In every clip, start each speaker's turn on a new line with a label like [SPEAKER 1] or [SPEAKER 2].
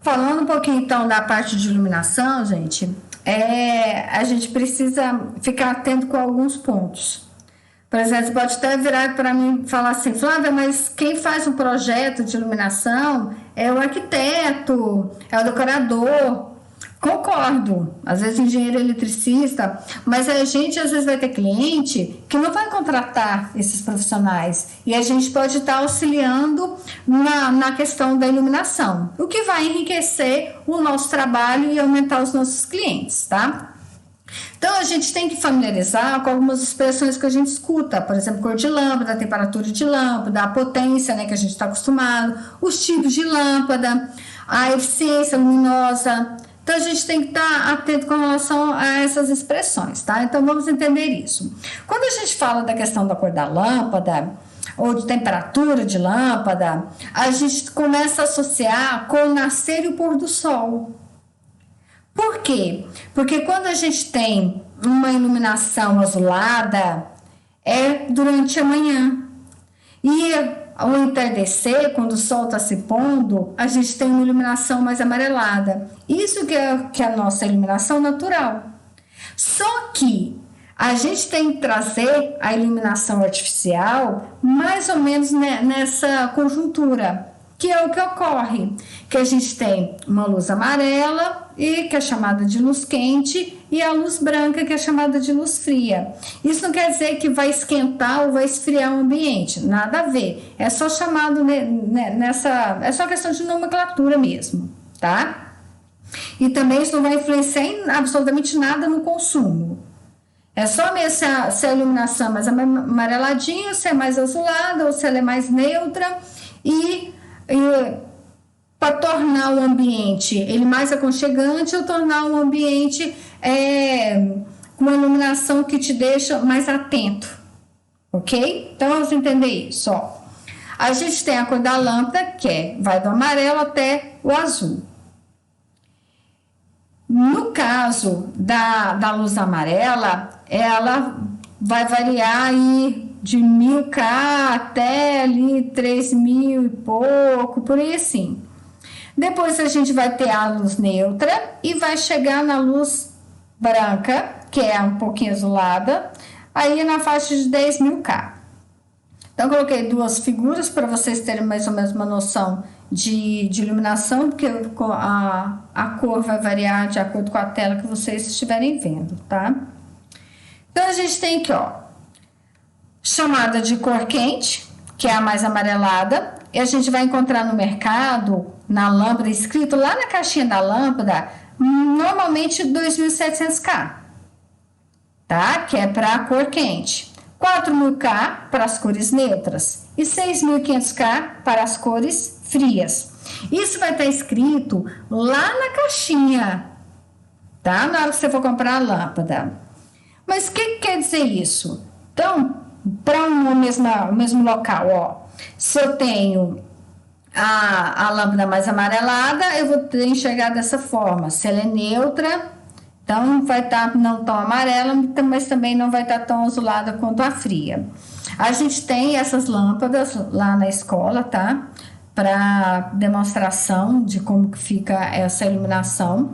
[SPEAKER 1] Falando um pouquinho então da parte de iluminação, gente, a gente precisa ficar atento com alguns pontos. Por exemplo, você pode até virar para mim e falar assim: Flávia, mas quem faz um projeto de iluminação é o arquiteto, é o decorador. Concordo, às vezes engenheiro eletricista, mas a gente às vezes vai ter cliente que não vai contratar esses profissionais e a gente pode estar auxiliando na questão da iluminação, o que vai enriquecer o nosso trabalho e aumentar os nossos clientes, tá? Então a gente tem que familiarizar com algumas expressões que a gente escuta, por exemplo, cor de lâmpada, temperatura de lâmpada, a potência, né, que a gente está acostumado, os tipos de lâmpada, a eficiência luminosa. Então a gente tem que estar atento com relação a essas expressões, tá? Então vamos entender isso. Quando a gente fala da questão da cor da lâmpada ou de temperatura de lâmpada, a gente começa a associar com o nascer e o pôr do sol. Por quê? Porque quando a gente tem uma iluminação azulada, é durante a manhã. E ao entardecer, quando o sol está se pondo, a gente tem uma iluminação mais amarelada. Isso que é a nossa iluminação natural. Só que a gente tem que trazer a iluminação artificial mais ou menos nessa conjuntura, que é o que ocorre, que a gente tem uma luz amarela, que é chamada de luz quente, e a luz branca, que é chamada de luz fria. Isso não quer dizer que vai esquentar ou vai esfriar o ambiente, nada a ver. É só chamado é só questão de nomenclatura mesmo, tá? E também isso não vai influenciar em absolutamente nada no consumo. É só mesmo se a iluminação é mais amareladinha, se é mais azulada ou se ela é mais neutra e para tornar o ambiente ele mais aconchegante ou tornar o ambiente com uma iluminação que te deixa mais atento, ok? Então vamos entender isso, ó. A gente tem a cor da lâmpada, que vai do amarelo até o azul. No caso da luz amarela, ela vai variar aí de 1000K até ali 3000 e pouco, por aí assim. Depois a gente vai ter a luz neutra e vai chegar na luz branca, que é um pouquinho azulada, aí na faixa de 10.000K. Então, coloquei duas figuras para vocês terem mais ou menos uma noção de iluminação, porque a cor vai variar de acordo com a tela que vocês estiverem vendo, tá? Então, a gente tem aqui, ó, chamada de cor quente, que é a mais amarelada, e a gente vai encontrar no mercado, na lâmpada, escrito lá na caixinha da lâmpada, normalmente 2.700K, tá? Que é para a cor quente. 4.000K para as cores neutras e 6.500K para as cores frias. Isso vai estar escrito lá na caixinha, tá? Na hora que você for comprar a lâmpada. Mas o que quer dizer isso? Então, para o mesmo local, ó, se eu tenho a lâmpada mais amarelada, eu vou ter enxergar dessa forma. Se ela é neutra, então vai estar não tão amarela, mas também não vai estar tão azulada quanto a fria. A gente tem essas lâmpadas lá na escola, tá? Para demonstração de como que fica essa iluminação.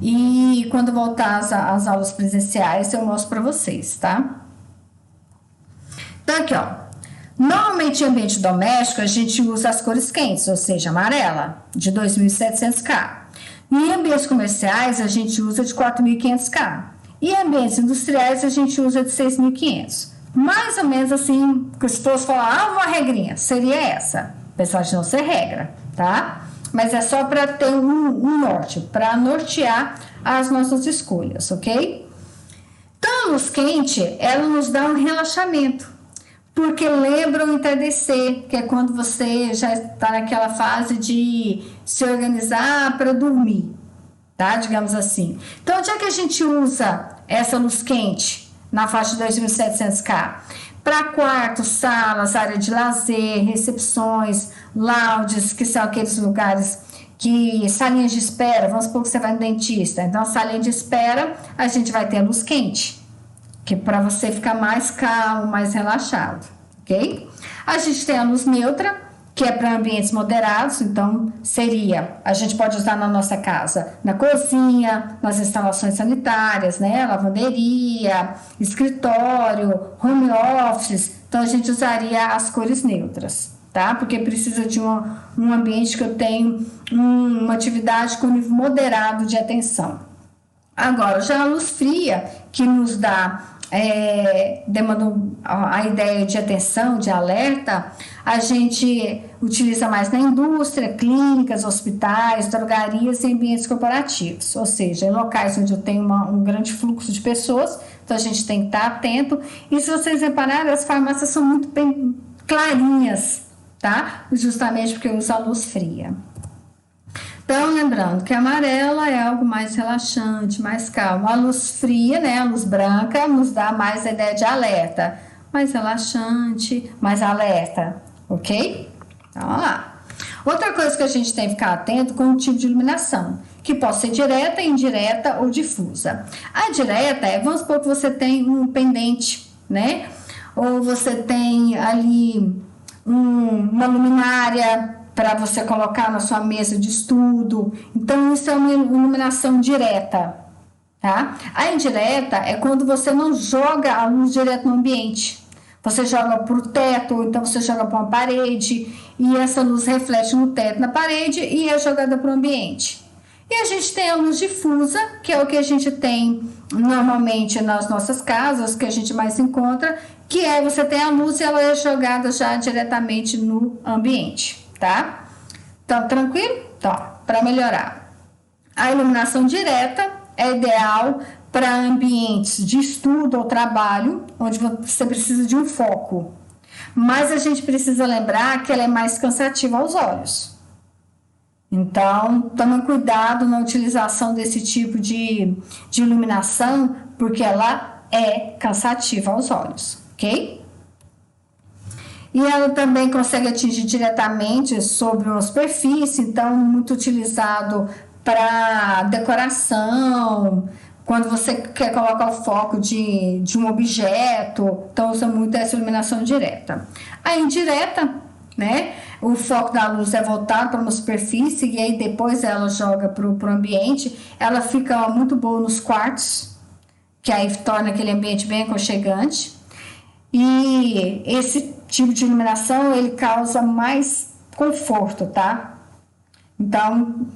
[SPEAKER 1] E quando voltar às aulas presenciais, eu mostro para vocês, tá? Então, aqui, ó. Normalmente, em ambiente doméstico, a gente usa as cores quentes, ou seja, amarela, de 2.700K. Em ambientes comerciais, a gente usa de 4.500K. E em ambientes industriais, a gente usa de 6.500. Mais ou menos assim, se fosse falar uma regrinha, seria essa. Apesar de não ser regra, tá? Mas é só para ter um norte, para nortear as nossas escolhas, ok? Então, a luz quente, ela nos dá um relaxamento. Porque lembra o entardecer, que é quando você já está naquela fase de se organizar para dormir, tá? Digamos assim. Então, onde é que a gente usa essa luz quente na faixa de 2.700K? Para quartos, salas, área de lazer, recepções, lounges, que são aqueles lugares que, salinhas de espera, vamos supor que você vai no dentista. Então, salinha de espera, a gente vai ter a luz quente, que para você ficar mais calmo, mais relaxado, ok? A gente tem a luz neutra, que é para ambientes moderados, então a gente pode usar na nossa casa, na cozinha, nas instalações sanitárias, né, lavanderia, escritório, home office, então a gente usaria as cores neutras, tá? Porque precisa de um ambiente que eu tenho uma atividade com nível moderado de atenção. Agora, já a luz fria, que nos dá demanda a ideia de atenção, de alerta, a gente utiliza mais na indústria, clínicas, hospitais, drogarias e ambientes corporativos, ou seja, em locais onde eu tenho um grande fluxo de pessoas, então a gente tem que estar atento. E se vocês repararem, as farmácias são muito bem clarinhas, tá? Justamente porque usa a luz fria. Então, lembrando que a amarela é algo mais relaxante, mais calmo. A luz fria, né, a luz branca, nos dá mais a ideia de alerta. Mais relaxante, mais alerta, ok? Então, vamos lá. Outra coisa que a gente tem que ficar atento com o tipo de iluminação, que pode ser direta, indireta ou difusa. A direta vamos supor que você tem um pendente, né? Ou você tem ali uma luminária para você colocar na sua mesa de estudo. Então, isso é uma iluminação direta, tá? A indireta é quando você não joga a luz direto no ambiente. Você joga para o teto, ou então você joga para uma parede, e essa luz reflete no teto, na parede, e é jogada para o ambiente. E a gente tem a luz difusa, que é o que a gente tem normalmente nas nossas casas, que a gente mais encontra, que é você tem a luz e ela é jogada já diretamente no ambiente. Tá? Então, tranquilo? Então, para melhorar. A iluminação direta é ideal para ambientes de estudo ou trabalho, onde você precisa de um foco. Mas a gente precisa lembrar que ela é mais cansativa aos olhos. Então, tome cuidado na utilização desse tipo de iluminação, porque ela é cansativa aos olhos, ok? E ela também consegue atingir diretamente sobre uma superfície, então muito utilizado para decoração, quando você quer colocar o foco de um objeto, então usa muito essa iluminação direta. A indireta, né? O foco da luz é voltado para uma superfície e aí depois ela joga para o ambiente. Ela fica muito boa nos quartos, que aí torna aquele ambiente bem aconchegante. E esse tipo de iluminação, ele causa mais conforto, tá? Então,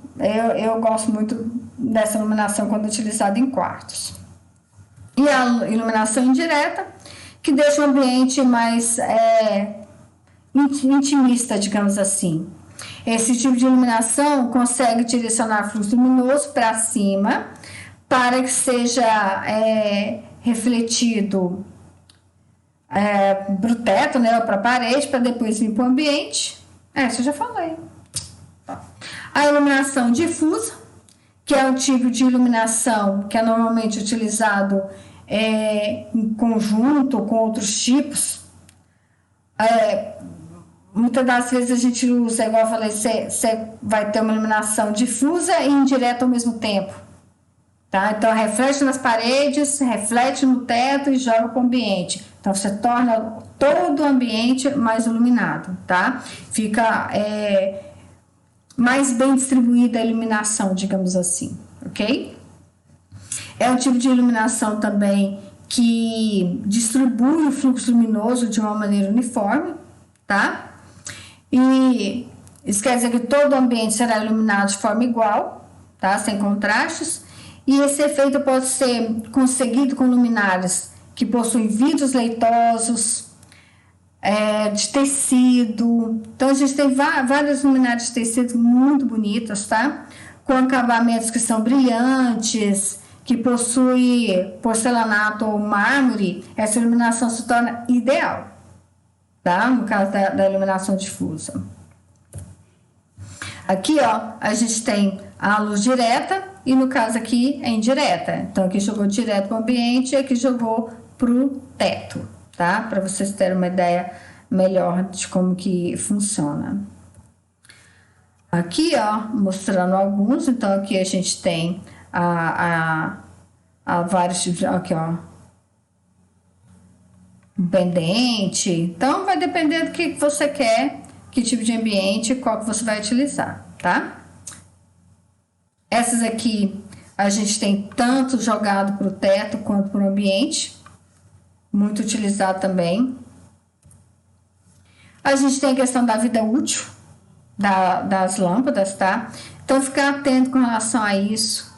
[SPEAKER 1] eu gosto muito dessa iluminação quando utilizada em quartos. E a iluminação indireta, que deixa o ambiente mais intimista, digamos assim. Esse tipo de iluminação consegue direcionar fluxo luminoso para cima, para que seja refletido para o teto, né, ou para a parede, para depois vir para o ambiente. Isso eu já falei. A iluminação difusa, que é um tipo de iluminação que é normalmente utilizado em conjunto com outros tipos. Muitas das vezes a gente usa, igual eu falei, você vai ter uma iluminação difusa e indireta ao mesmo tempo. Tá? Então, reflete nas paredes, reflete no teto e joga para o ambiente. Então, você torna todo o ambiente mais iluminado, tá? Fica mais bem distribuída a iluminação, digamos assim, ok? É um tipo de iluminação também que distribui o fluxo luminoso de uma maneira uniforme, tá? E isso quer dizer que todo o ambiente será iluminado de forma igual, tá? Sem contrastes. E esse efeito pode ser conseguido com luminárias que possuem vidros leitosos, de tecido. Então, a gente tem várias luminárias de tecido muito bonitas, tá? Com acabamentos que são brilhantes, que possuem porcelanato ou mármore, essa iluminação se torna ideal, tá? No caso da iluminação difusa. Aqui, ó, a gente tem a luz direta e no caso aqui é indireta. Então, aqui jogou direto para o ambiente e aqui jogou para o teto, tá? Para vocês terem uma ideia melhor de como que funciona. Aqui, ó, mostrando alguns. Então, aqui a gente tem vários tipos, aqui, ó, um pendente. Então, vai depender do que você quer que tipo de ambiente, qual que você vai utilizar, tá? Essas aqui a gente tem tanto jogado para o teto quanto para o ambiente, muito utilizado também. A gente tem a questão da vida útil das lâmpadas, tá? Então, ficar atento com relação a isso.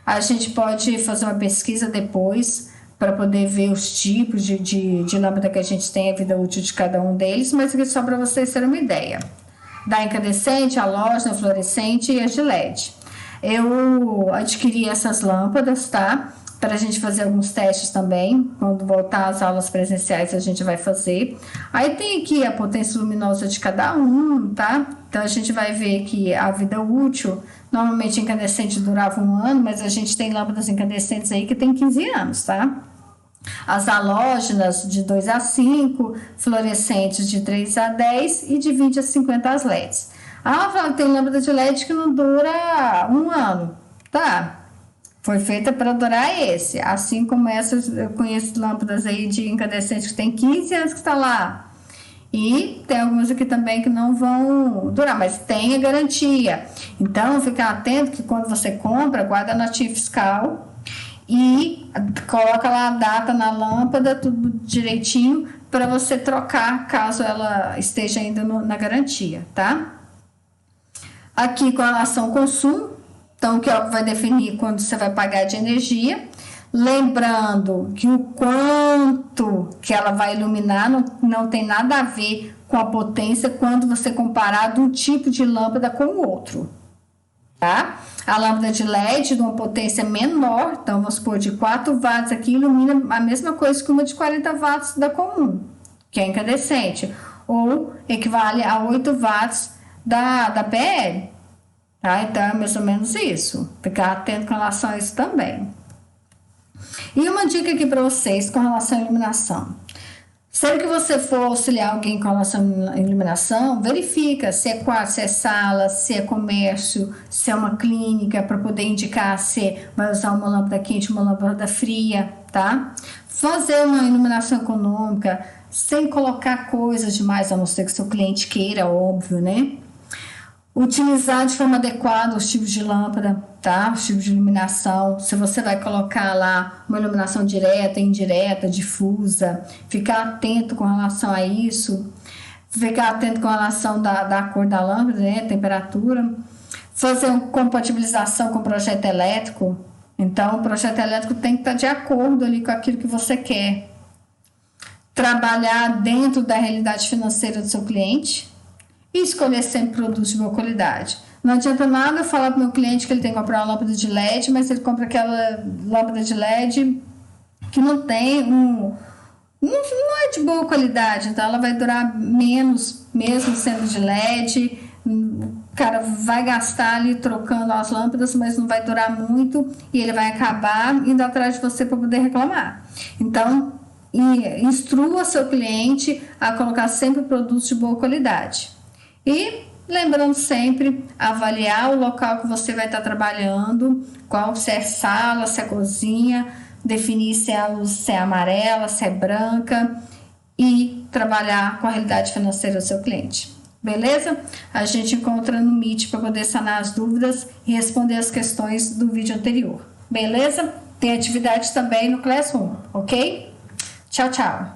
[SPEAKER 1] A gente pode fazer uma pesquisa depois para poder ver os tipos de lâmpada que a gente tem, a vida útil de cada um deles, mas aqui só para vocês terem uma ideia. Da incandescente, halógena, fluorescente e as de LED. Eu adquiri essas lâmpadas, tá? Para a gente fazer alguns testes também. Quando voltar às aulas presenciais, a gente vai fazer. Aí tem aqui a potência luminosa de cada um, tá? Então a gente vai ver que a vida útil, normalmente incandescente durava 1 ano, mas a gente tem lâmpadas incandescentes aí que tem 15 anos, tá? As halógenas de 2 a 5, fluorescentes de 3 a 10 e de 20 a 50 as LEDs. Tem lâmpada de LED que não dura 1 ano, tá? Foi feita para durar esse. Assim como essas, eu conheço lâmpadas aí de incandescente que tem 15 anos que está lá. E tem algumas aqui também que não vão durar, mas tem a garantia. Então, ficar atento que quando você compra, guarda a notinha fiscal e coloca lá a data na lâmpada, tudo direitinho, para você trocar caso ela esteja ainda na garantia, tá? Aqui com relação ao consumo, então que é o que vai definir quando você vai pagar de energia. Lembrando que o quanto que ela vai iluminar não tem nada a ver com a potência quando você comparar de um tipo de lâmpada com o outro, tá? A lâmpada de LED de uma potência menor, então vamos supor de 4 watts aqui, ilumina a mesma coisa que uma de 40 watts da comum, que é incandescente, ou equivale a 8 watts da PL, tá? Então é mais ou menos isso, ficar atento com relação a isso também. E uma dica aqui para vocês com relação à iluminação. Sempre que você for auxiliar alguém com relação à iluminação, verifica se é quarto, se é sala, se é comércio, se é uma clínica, para poder indicar se vai usar uma lâmpada quente, uma lâmpada fria, tá? Fazer uma iluminação econômica, sem colocar coisas demais, a não ser que seu cliente queira, óbvio, né? Utilizar de forma adequada os tipos de lâmpada, tá? Os tipos de iluminação. Se você vai colocar lá uma iluminação direta, indireta, difusa, ficar atento com relação a isso. Ficar atento com relação da cor da lâmpada, né? Temperatura. Fazer uma compatibilização com o projeto elétrico. Então, o projeto elétrico tem que estar de acordo ali com aquilo que você quer. Trabalhar dentro da realidade financeira do seu cliente. E escolher sempre produtos de boa qualidade. Não adianta nada eu falar para o meu cliente que ele tem que comprar uma lâmpada de LED, mas ele compra aquela lâmpada de LED que não tem não é de boa qualidade, então ela vai durar menos, mesmo sendo de LED. O cara vai gastar ali trocando as lâmpadas, mas não vai durar muito e ele vai acabar indo atrás de você para poder reclamar. Então, instrua seu cliente a colocar sempre produtos de boa qualidade. E lembrando sempre, avaliar o local que você vai estar trabalhando, se é sala, se é cozinha, definir se a luz é amarela, se é branca e trabalhar com a realidade financeira do seu cliente. Beleza? A gente encontra no Meet para poder sanar as dúvidas e responder as questões do vídeo anterior. Beleza? Tem atividade também no Classroom, ok? Tchau, tchau!